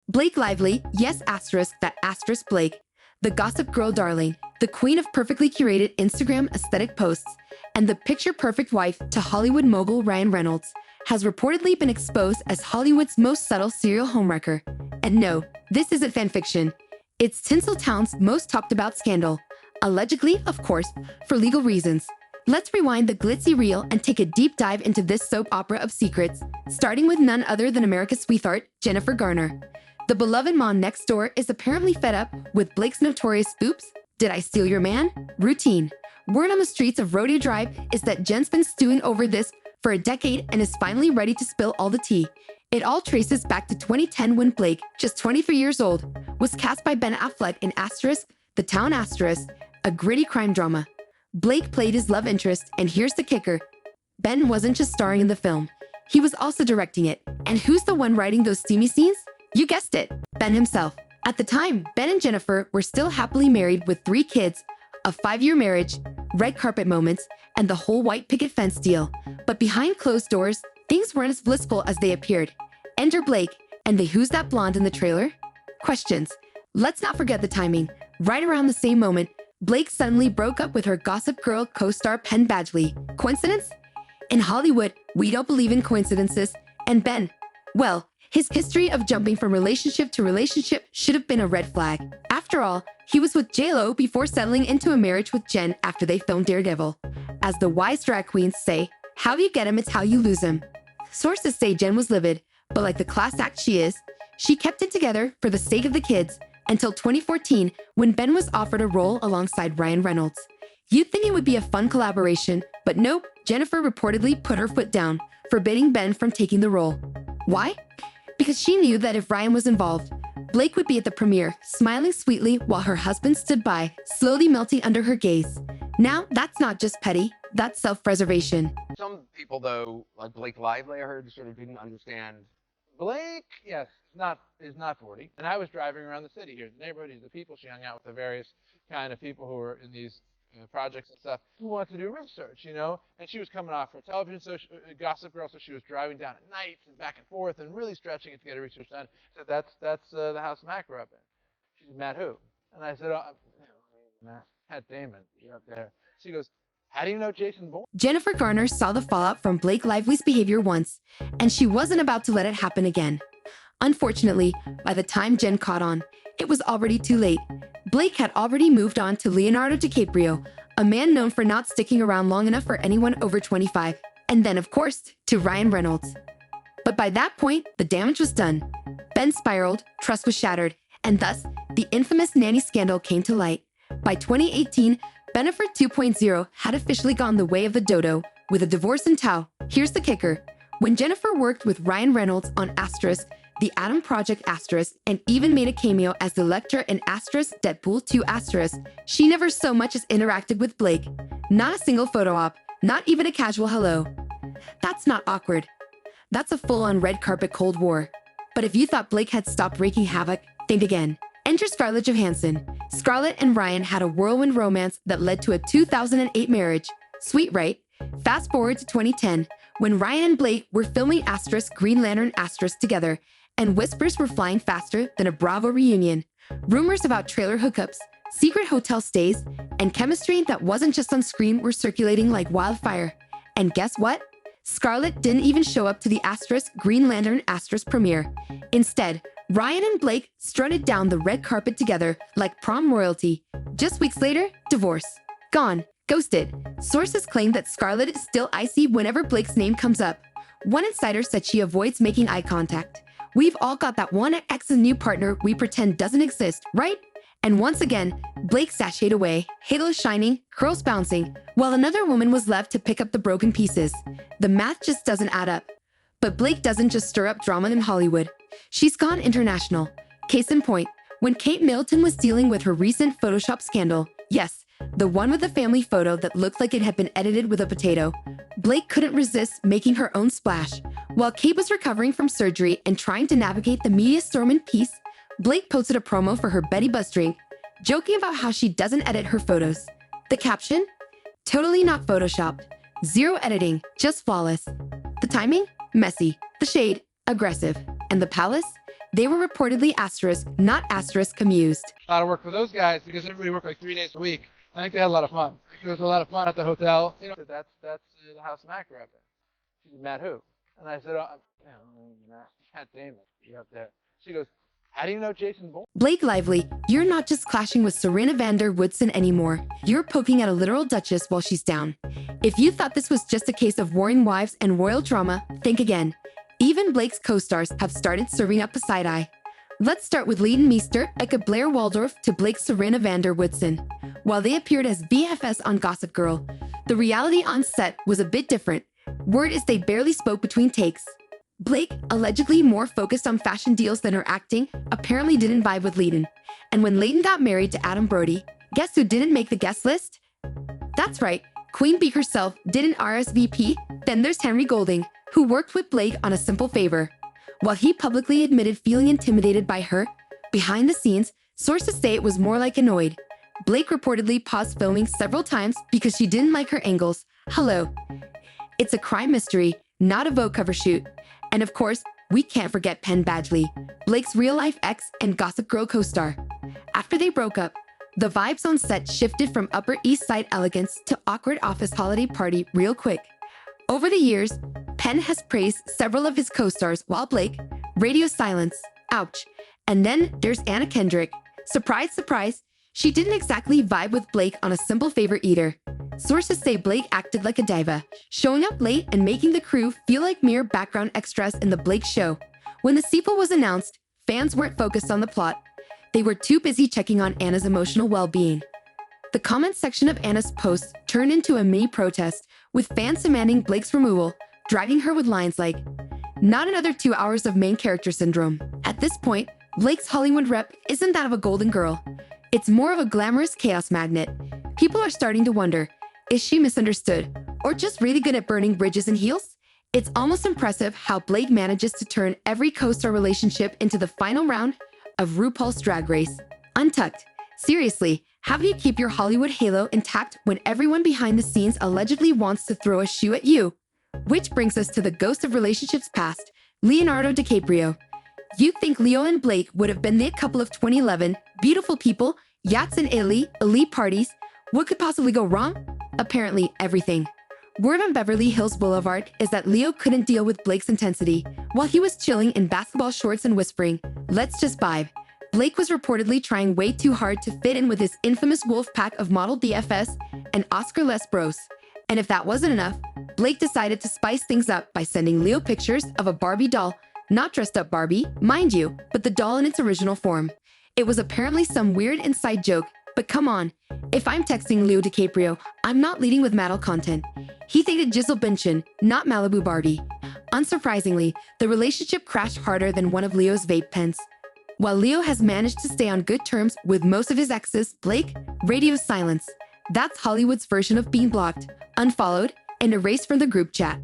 Blake Lively, yes asterisk that asterisk Blake, the gossip girl darling, the queen of perfectly curated Instagram aesthetic posts, and the picture-perfect wife to Hollywood mogul Ryan Reynolds, has reportedly been exposed as Hollywood's most subtle serial homewrecker. And no, this isn't fanfiction. It's Tinseltown's most talked about scandal. Allegedly, of course, for legal reasons. Let's rewind the glitzy reel and take a deep dive into this soap opera of secrets, starting with none other than America's sweetheart, Jennifer Garner. The beloved mom next door is apparently fed up with Blake's notorious "oops, did I steal your man?" routine. Word on the streets of Rodeo Drive is that Jen's been stewing over this for a decade and is finally ready to spill all the tea. It all traces back to 2010 when Blake, just 23 years old, was cast by Ben Affleck in The Town a gritty crime drama. Blake played his love interest, and here's the kicker. Ben wasn't just starring in the film. He was also directing it. And who's the one writing those steamy scenes? You guessed it, Ben himself. At the time, Ben and Jennifer were still happily married with 3 kids, a 5-year marriage, red carpet moments, and the whole white picket fence deal. But behind closed doors, things weren't as blissful as they appeared. Enter Blake, and the "who's that blonde" in the trailer? Questions. Let's not forget the timing. Right around the same moment, Blake suddenly broke up with her Gossip Girl co-star Penn Badgley. Coincidence? In Hollywood, we don't believe in coincidences. And Ben, well, his history of jumping from relationship to relationship should have been a red flag. After all, he was with J.Lo before settling into a marriage with Jen after they filmed Daredevil. As the wise drag queens say, how you get him, it's how you lose him. Sources say Jen was livid, but like the class act she is, she kept it together for the sake of the kids until 2014 when Ben was offered a role alongside Ryan Reynolds. You'd think it would be a fun collaboration, but nope, Jennifer reportedly put her foot down, forbidding Ben from taking the role. Why? Because she knew that if Ryan was involved, Blake would be at the premiere, smiling sweetly while her husband stood by, slowly melting under her gaze. Now, that's not just petty, that's self-preservation. Some people, though, like Blake Lively, I heard, sort of didn't understand. Blake, yes, is not 40. And I was driving around the city here, the neighborhood, the people. She hung out with the various kind of people who were in these projects and stuff who wanted to do research, And she was coming off her television, Gossip Girl, so she was driving down at night and back and forth and really stretching it to get her research done. So that's the house Matt grew up in. She said, Matt who? And I said, Matt Damon, you're up there. She goes, how do you know Jason Bourne? Jennifer Garner saw the fallout from Blake Lively's behavior once, and she wasn't about to let it happen again. Unfortunately, by the time Jen caught on, it was already too late. Blake had already moved on to Leonardo DiCaprio, a man known for not sticking around long enough for anyone over 25, and then, of course, to Ryan Reynolds. But by that point, the damage was done. Ben spiraled, trust was shattered, and thus, the infamous nanny scandal came to light. By 2018, Benefit 2.0 had officially gone the way of the dodo, with a divorce in tow. Here's the kicker. When Jennifer worked with Ryan Reynolds on The Adam Project and even made a cameo as the Lecter in Deadpool 2 she never so much as interacted with Blake. Not a single photo op, not even a casual hello. That's not awkward. That's a full-on red carpet Cold War. But if you thought Blake had stopped wreaking havoc, think again. Enter Scarlett Johansson. Scarlett and Ryan had a whirlwind romance that led to a 2008 marriage. Sweet, right? Fast forward to 2010, when Ryan and Blake were filming Green Lantern together, and whispers were flying faster than a Bravo reunion. Rumors about trailer hookups, secret hotel stays, and chemistry that wasn't just on screen were circulating like wildfire. And guess what? Scarlett didn't even show up to the Green Lantern premiere. Instead, Ryan and Blake strutted down the red carpet together like prom royalty. Just weeks later, divorce. Gone. Ghosted. Sources claim that Scarlett is still icy whenever Blake's name comes up. One insider said she avoids making eye contact. We've all got that one ex's new partner we pretend doesn't exist, right? And once again, Blake sashayed away, halo shining, curls bouncing, while another woman was left to pick up the broken pieces. The math just doesn't add up. But Blake doesn't just stir up drama in Hollywood. She's gone international. Case in point, when Kate Middleton was dealing with her recent Photoshop scandal, yes, the one with the family photo that looked like it had been edited with a potato, Blake couldn't resist making her own splash. While Kate was recovering from surgery and trying to navigate the media storm in peace, Blake posted a promo for her Betty Buzz drink, joking about how she doesn't edit her photos. The caption? Totally not photoshopped. Zero editing, just flawless. The timing? messy, the shade, aggressive, and the palace, they were reportedly asterisk, not asterisk amused. A lot of work for those guys because everybody worked like 3 days a week. I think they had a lot of fun. There was a lot of fun at the hotel. You know, that's the house of Macro up there. She said, Matt, who? And I said, Matt Damon. You up there. She goes, how do you know Jason Bourne? Blake Lively, you're not just clashing with Serena van der Woodsen anymore. You're poking at a literal duchess while she's down. If you thought this was just a case of warring wives and royal drama, think again. Even Blake's co-stars have started serving up a side eye. Let's start with Leighton Meester, aka Blair Waldorf, to Blake's Serena van der Woodsen. While they appeared as BFFs on Gossip Girl, the reality on set was a bit different. Word is they barely spoke between takes. Blake, allegedly more focused on fashion deals than her acting, apparently didn't vibe with Leighton. And when Leighton got married to Adam Brody, guess who didn't make the guest list? That's right, Queen Bee herself didn't RSVP. Then there's Henry Golding, who worked with Blake on a simple favor. While he publicly admitted feeling intimidated by her, behind the scenes, sources say it was more like annoyed. Blake reportedly paused filming several times because she didn't like her angles. Hello. It's a crime mystery, not a Vogue cover shoot. And of course, we can't forget Penn Badgley, Blake's real-life ex and Gossip Girl co-star. After they broke up, the vibes on set shifted from Upper East Side elegance to awkward office holiday party real quick. Over the years, Penn has praised several of his co-stars while Blake, radio silence, ouch. And then there's Anna Kendrick. Surprise, surprise, she didn't exactly vibe with Blake on a simple favor either. Sources say Blake acted like a diva, showing up late and making the crew feel like mere background extras in the Blake show. When the sequel was announced, fans weren't focused on the plot. They were too busy checking on Anna's emotional well-being. The comment section of Anna's post turned into a mini protest, with fans demanding Blake's removal, dragging her with lines like, "Not another 2 hours of main character syndrome." At this point, Blake's Hollywood rep isn't that of a golden girl. It's more of a glamorous chaos magnet. People are starting to wonder, is she misunderstood, or just really good at burning bridges in heels? It's almost impressive how Blake manages to turn every co-star relationship into the final round of RuPaul's Drag Race. Untucked. Seriously, how do you keep your Hollywood halo intact when everyone behind the scenes allegedly wants to throw a shoe at you? Which brings us to the ghost of relationships past, Leonardo DiCaprio. You'd think Leo and Blake would have been the couple of 2011, beautiful people, yachts in Italy, elite parties. What could possibly go wrong? Apparently, everything. Word on Beverly Hills Boulevard is that Leo couldn't deal with Blake's intensity. While he was chilling in basketball shorts and whispering, "Let's just vibe," Blake was reportedly trying way too hard to fit in with his infamous wolf pack of model BFS and Oscar-less bros. And if that wasn't enough, Blake decided to spice things up by sending Leo pictures of a Barbie doll, not dressed up Barbie, mind you, but the doll in its original form. It was apparently some weird inside joke, but come on, if I'm texting Leo DiCaprio, I'm not leading with Maddle content. He dated Gisele Bündchen, not Malibu Barbie. Unsurprisingly, the relationship crashed harder than one of Leo's vape pens. While Leo has managed to stay on good terms with most of his exes, Blake, radio silence. That's Hollywood's version of being blocked, unfollowed, and erased from the group chat.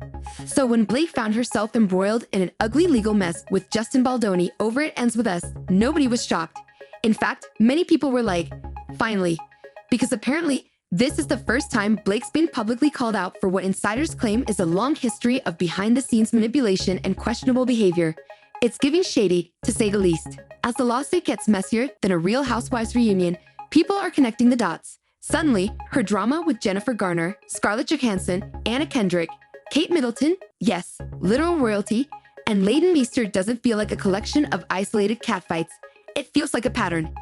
So when Blake found herself embroiled in an ugly legal mess with Justin Baldoni over It Ends With Us, nobody was shocked. In fact, many people were like, finally. Because apparently, this is the first time Blake's been publicly called out for what insiders claim is a long history of behind-the-scenes manipulation and questionable behavior. It's giving shady, to say the least. As the lawsuit gets messier than a Real Housewives reunion, people are connecting the dots. Suddenly, her drama with Jennifer Garner, Scarlett Johansson, Anna Kendrick, Kate Middleton, yes, literal royalty, and Leighton Meester doesn't feel like a collection of isolated catfights. It feels like a pattern.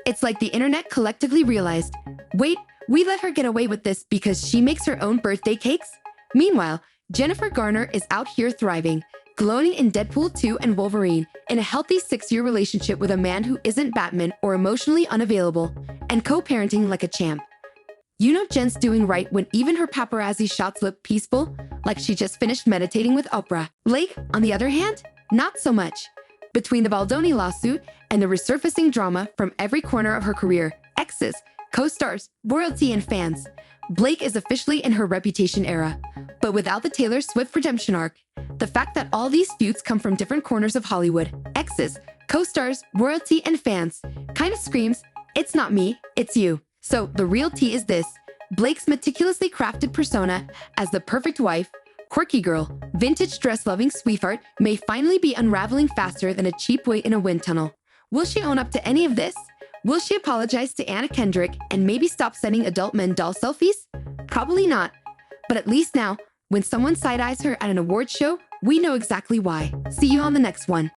It's like the internet collectively realized, wait, we let her get away with this because she makes her own birthday cakes? Meanwhile, Jennifer Garner is out here thriving, gloating in Deadpool 2 and Wolverine, in a healthy 6-year relationship with a man who isn't Batman or emotionally unavailable, and co-parenting like a champ. You know Jen's doing right when even her paparazzi shots look peaceful, like she just finished meditating with Oprah. Blake, on the other hand, not so much. Between the Baldoni lawsuit and the resurfacing drama from every corner of her career, exes, co-stars, royalty, and fans, Blake is officially in her reputation era. But without the Taylor Swift redemption arc, the fact that all these feuds come from different corners of Hollywood, exes, co-stars, royalty, and fans, kind of screams, it's not me, it's you. So the real tea is this: Blake's meticulously crafted persona as the perfect wife, Quirky girl, vintage dress-loving sweetheart, may finally be unraveling faster than a cheap weight in a wind tunnel. Will she own up to any of this? Will she apologize to Anna Kendrick and maybe stop sending adult men doll selfies? Probably not. But at least now, when someone side-eyes her at an award show, we know exactly why. See you on the next one.